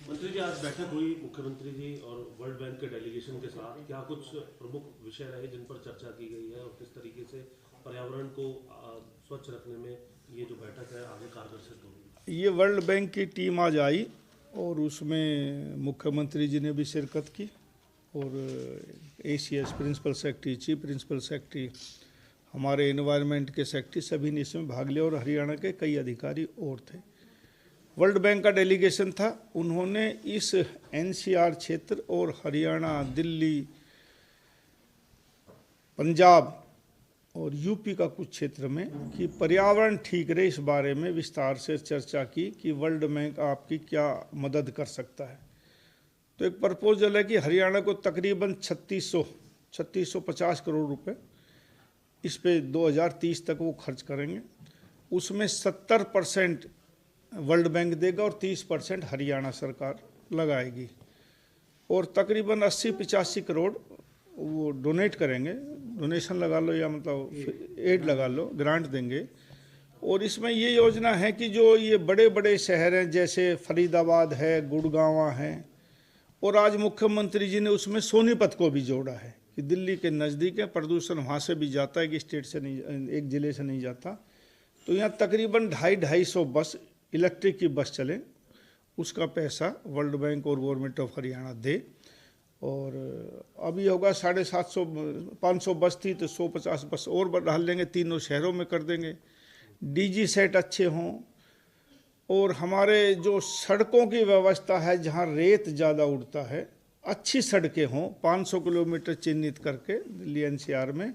मंत्री जी, आज बैठक हुई मुख्यमंत्री जी और वर्ल्ड बैंक के डेलीगेशन के साथ, क्या कुछ प्रमुख विषय रहे जिन पर चर्चा की गई है और किस तरीके से पर्यावरण को स्वच्छ रखने में ये जो बैठक है आगे कारगर सिद्ध होगी? ये वर्ल्ड बैंक की टीम आज आई और उसमें मुख्यमंत्री जी ने भी शिरकत की और ACS principal secretary, chief principal secretary, हमारे एनवायरनमेंट के सेक्रेटरी, सभी ने इसमें भाग लिया और हरियाणा के कई अधिकारी और थे। वर्ल्ड बैंक का डेलीगेशन था। उन्होंने इस NCR क्षेत्र और हरियाणा, दिल्ली, पंजाब और यूपी का कुछ क्षेत्र में कि पर्यावरण ठीक रहे, इस बारे में विस्तार से चर्चा की कि वर्ल्ड बैंक आपकी क्या मदद कर सकता है। तो एक प्रपोजल है कि हरियाणा को तकरीबन 3650 करोड़ रुपए इस पे 2030 तक वो खर्च करेंगे। उसमें 70% वर्ल्ड बैंक देगा और 30% हरियाणा सरकार लगाएगी और तकरीबन 80-85 करोड़ वो डोनेट करेंगे। डोनेशन लगा लो या मतलब एड लगा लो, ग्रांट देंगे। और इसमें ये योजना है कि जो ये बड़े बड़े शहर हैं जैसे फरीदाबाद है, गुड़गांव है, और आज मुख्यमंत्री जी ने उसमें सोनीपत को भी जोड़ा है कि दिल्ली के नज़दीक है, प्रदूषण वहाँ से भी जाता है कि स्टेट से नहीं, एक ज़िले से नहीं जाता। तो यहाँ तकरीबन 250 बस, इलेक्ट्रिक की बस चले, उसका पैसा वर्ल्ड बैंक और गवर्नमेंट ऑफ हरियाणा दे। और अभी होगा 550 बस थी तो 150 बस और बढ़ा लेंगे, तीनों शहरों में कर देंगे। DG सेट अच्छे हों और हमारे जो सड़कों की व्यवस्था है जहाँ रेत ज़्यादा उड़ता है, अच्छी सड़कें हों, 500 किलोमीटर चिन्हित करके दिल्ली NCR में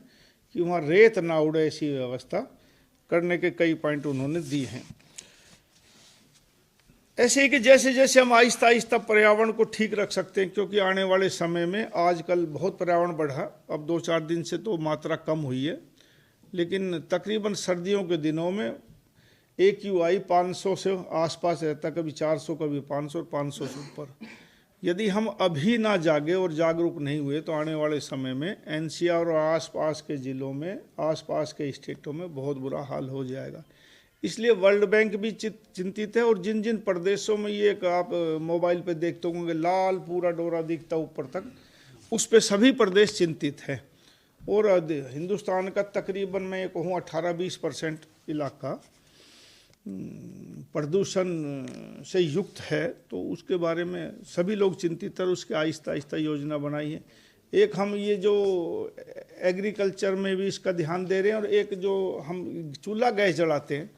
कि वहाँ रेत ना उड़े, ऐसी व्यवस्था करने के कई पॉइंट उन्होंने दिए हैं। ऐसे ही कि जैसे जैसे हम आहिस्ता आहिस्ता पर्यावरण को ठीक रख सकते हैं, क्योंकि आने वाले समय में आजकल बहुत पर्यावरण बढ़ा, अब 2-4 दिन से तो मात्रा कम हुई है, लेकिन तकरीबन सर्दियों के दिनों में AQI 500 से आसपास रहता, कभी 400, कभी 500, 500 से ऊपर। यदि हम अभी ना जागे और जागरूक नहीं हुए तो आने वाले समय में NCR और आसपास के ज़िलों में, आसपास के स्टेटों में बहुत बुरा हाल हो जाएगा। इसलिए वर्ल्ड बैंक भी चिंतित है। और जिन जिन प्रदेशों में ये आप मोबाइल पे देखते होंगे लाल पूरा डोरा दिखता ऊपर तक, उस पे सभी प्रदेश चिंतित है। और हिंदुस्तान का तकरीबन मैं कहूँ 18-20% इलाका प्रदूषण से युक्त है, तो उसके बारे में सभी लोग चिंतित है और उसके आहिस्ता आहिस्ता योजना बनाई है। एक हम ये जो एग्रीकल्चर में भी इसका ध्यान दे रहे हैं, और एक जो हम चूल्हा गैस जलाते हैं,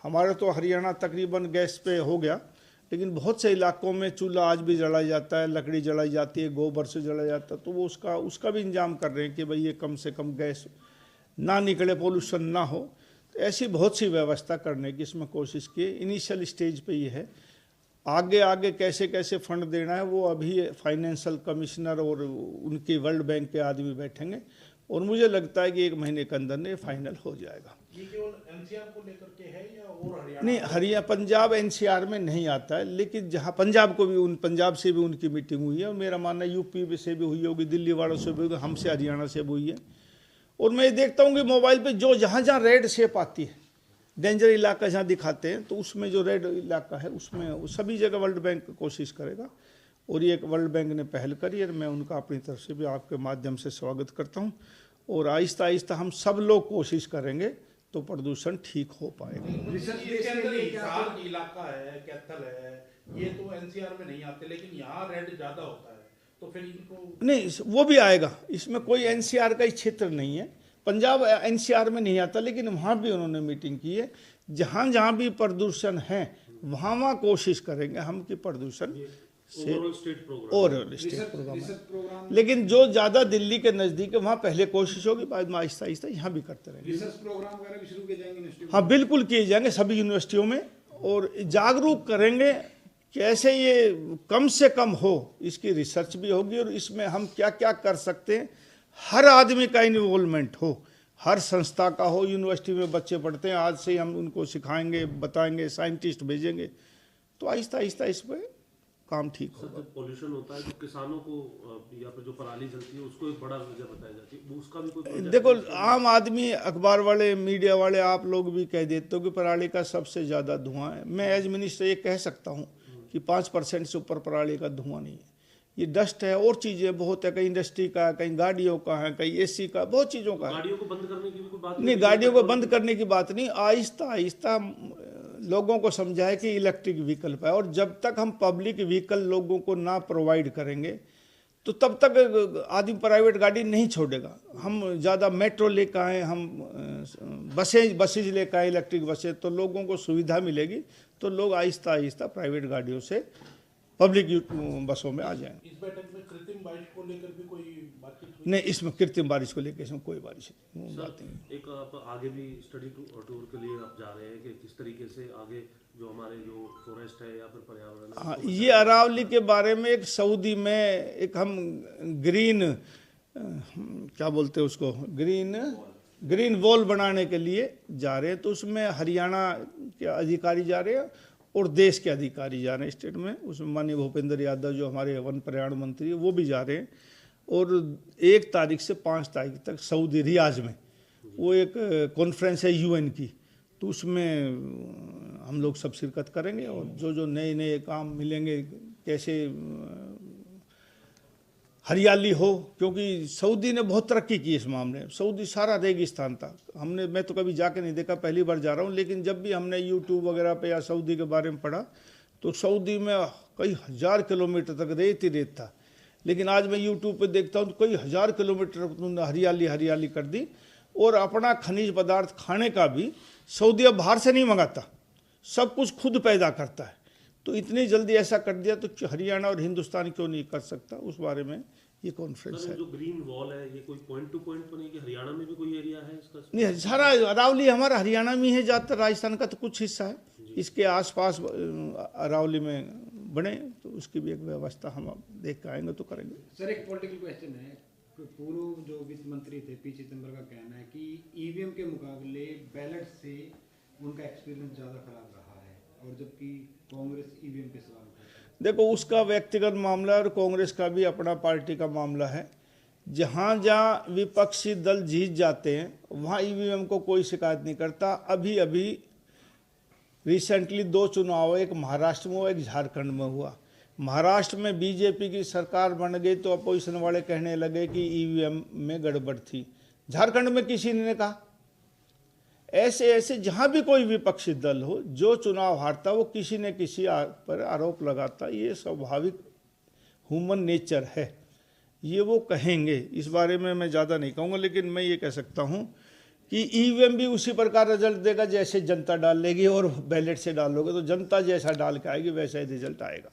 हमारे तो हरियाणा तकरीबन गैस पे हो गया, लेकिन बहुत से इलाकों में चूल्हा आज भी जलाया जाता है, लकड़ी जलाई जाती है, गोबर से जलाया जाता है। तो वो उसका भी इंतजाम कर रहे हैं कि भाई ये कम से कम गैस ना निकले, पोल्यूशन ना हो। तो ऐसी बहुत सी व्यवस्था करने की इसमें कोशिश की। इनिशियल स्टेज पे ये है, आगे आगे कैसे कैसे फंड देना है वो अभी फाइनेंशियल कमिश्नर और उनके वर्ल्ड बैंक के आदमी बैठेंगे, और मुझे लगता है कि 1 महीने के अंदर ये फाइनल हो जाएगा। ये केवल NCR को लेकर के है या और हरियाणा? नहीं, हरियाणा पंजाब NCR में नहीं आता है, लेकिन जहाँ पंजाब को भी पंजाब से भी उनकी मीटिंग हुई है, और मेरा मानना है UP से भी हुई होगी, दिल्ली वालों से भी होगी, हमसे हरियाणा से भी हुई है। और मैं देखता हूँ कि मोबाइल पे जो जहाँ जहाँ रेड शेप आती है, डेंजर इलाका जहाँ दिखाते हैं, तो उसमें जो रेड इलाका है उसमें सभी जगह वर्ल्ड बैंक कोशिश करेगा। और ये एक वर्ल्ड बैंक ने पहल करी है, मैं उनका अपनी तरफ से भी आपके माध्यम से स्वागत करता हूँ। और आहिस्ता आहिस्ता हम सब लोग कोशिश करेंगे तो प्रदूषण ठीक हो पाएगा। इसके अंदर हिसार इलाका है, कैथल है, ये तो NCR में नहीं आते, लेकिन यहाँ रेड ज्यादा होता है, तो फिर इनको नहीं, वो भी आएगा। इसमें कोई NCR का ही क्षेत्र नहीं है, पंजाब NCR में नहीं आता, लेकिन वहाँ भी उन्होंने मीटिंग की है। जहाँ जहाँ भी प्रदूषण है वहाँ वहाँ कोशिश करेंगे हम कि प्रदूषण से ओवरऑल स्टेट प्रोग्राम है। लेकिन जो ज़्यादा दिल्ली के नज़दीक है वहाँ पहले कोशिश होगी, बाद में आहिस्ता आहिस्ता यहाँ भी करते रहेंगे। रिसर्च प्रोग्राम वगैरह भी शुरू किए जाएंगे यूनिवर्सिटी? हाँ, बिल्कुल किए जाएंगे सभी यूनिवर्सिटियों में, और जागरूक करेंगे कि ऐसे ये कम से कम हो, इसकी रिसर्च भी होगी और इसमें हम क्या क्या कर सकते हैं। हर आदमी का इन्वॉल्वमेंट हो, हर संस्था का हो। यूनिवर्सिटी में बच्चे पढ़ते हैं, आज से हम उनको सिखाएंगे, बताएंगे, साइंटिस्ट भेजेंगे, तो आहिस्ता आहिस्ता इस पर काम ठीक होगा। जब पोल्यूशन होता है तो किसानों को या फिर जो पराली जलती है उसको एक बड़ा वजह बताई जाती है, उसका भी कोई देखो, आम आदमी, अखबार वाले, मीडिया वाले, आप लोग भी कह देते हो कि पराली का सबसे ज़्यादा धुआं है। मैं एज मिनिस्टर ये कह सकता हूँ कि 5% से ऊपर पराली का धुआं नहीं है। ये डस्ट है और चीज़ें बहुत है, कहीं इंडस्ट्री का, कहीं गाड़ियों का है, कहीं एसी का, बहुत चीज़ों का है। गाड़ियों को बंद करने की भी कोई बात नहीं, गाड़ियों को बंद करने की बात नहीं, आहिस्ता आहिस्ता लोगों को समझाए कि इलेक्ट्रिक विकल्प है। और जब तक हम पब्लिक व्हीकल लोगों को ना प्रोवाइड करेंगे तो तब तक आदमी प्राइवेट गाड़ी नहीं छोड़ेगा। हम ज़्यादा मेट्रो लेकर आए, हम बसेज लेकर आए, इलेक्ट्रिक बसें, तो लोगों को सुविधा मिलेगी, तो लोग आहिस्ता आहिस्ता प्राइवेट गाड़ियों से पब्लिक बसों में आ जाएंगे। इस बैठक में कृत्रिम बारिश को लेकर भी कोई बातचीत हुई? नहीं, इसमें कृत्रिम बारिश को लेकर इसमें कोई बात नहीं। एक आप आगे भी स्टडी टूर के लिए आप जा रहे हैं कि किस तरीके से आगे जो हमारे जो फॉरेस्ट है या फिर पर्यावरण है, हाँ, ये अरावली के बारे में एक सऊदी में एक हम ग्रीन क्या बोलते हैं उसको, ग्रीन वॉल बनाने के लिए जा रहे हैं। तो उसमें हरियाणा के अधिकारी जा रहे हैं और देश के अधिकारी जा रहे हैं स्टेट में। उसमें माननीय भूपेंद्र यादव जो हमारे वन पर्यावरण मंत्री है वो भी जा रहे हैं। और 1 तारीख से 5 तारीख तक सऊदी रियाज में वो एक कॉन्फ्रेंस है UN की, तो उसमें हम लोग सब शिरकत करेंगे। और जो नए नए काम मिलेंगे, कैसे हरियाली हो, क्योंकि सऊदी ने बहुत तरक्की की इस मामले में। सऊदी सारा रेगिस्तान था, मैं तो कभी जाके नहीं देखा, पहली बार जा रहा हूँ, लेकिन जब भी हमने YouTube वगैरह पे या सऊदी के बारे में पढ़ा तो सऊदी में कई हज़ार किलोमीटर तक रेत ही रेत था। लेकिन आज मैं YouTube पे देखता हूँ तो कई हज़ार किलोमीटर उन्होंने हरियाली कर दी। और अपना खनिज पदार्थ खाने का भी सऊदी अब बाहर से नहीं मंगाता, सब कुछ खुद पैदा करता है। तो इतनी जल्दी ऐसा कर दिया तो हरियाणा और हिंदुस्तान क्यों नहीं कर सकता, उस बारे में ये कॉन्फ्रेंस है। जो ग्रीन वॉल है ये कोई पॉइंट टू पॉइंट तो नहीं कि हरियाणा में भी कोई एरिया है इसका? नहीं, सारा अरावली हमारा हरियाणा में है, ज़्यादातर राजस्थान का तो कुछ हिस्सा है, इसके आसपास अरावली में बने, तो उसकी भी एक व्यवस्था हम देख के आएंगे तो करेंगे। सर, एक पॉलिटिकल क्वेश्चन है। पूर्व जो वित्त मंत्री थे P. चिदंबरम का कहना है कि EVM के मुकाबले बैलेट से उनका एक्सपीरियंस ज़्यादा खराब रहा है, और जबकि कांग्रेस EVM पे सवाल करती है। देखो, उसका व्यक्तिगत मामला और कांग्रेस का भी अपना पार्टी का मामला है। जहाँ जहाँ विपक्षी दल जीत जाते हैं वहाँ EVM को कोई शिकायत नहीं करता। अभी रिसेंटली 2 चुनाव, एक महाराष्ट्र में हुआ, एक झारखंड में हुआ। महाराष्ट्र में बीजेपी की सरकार बन गई तो अपोजिशन वाले कहने लगे कि EVM में गड़बड़ थी। झारखंड में किसी ने कहा। ऐसे जहाँ भी कोई विपक्षी दल हो, जो चुनाव हारता वो किसी न किसी पर आरोप लगाता, ये स्वाभाविक ह्यूमन नेचर है, ये वो कहेंगे। इस बारे में मैं ज़्यादा नहीं कहूँगा, लेकिन मैं ये कह सकता हूँ कि EVM भी उसी प्रकार रिजल्ट देगा जैसे जनता डाल लेगी, और बैलेट से डालोगे तो जनता जैसा डाल के आएगी वैसा ही रिजल्ट आएगा।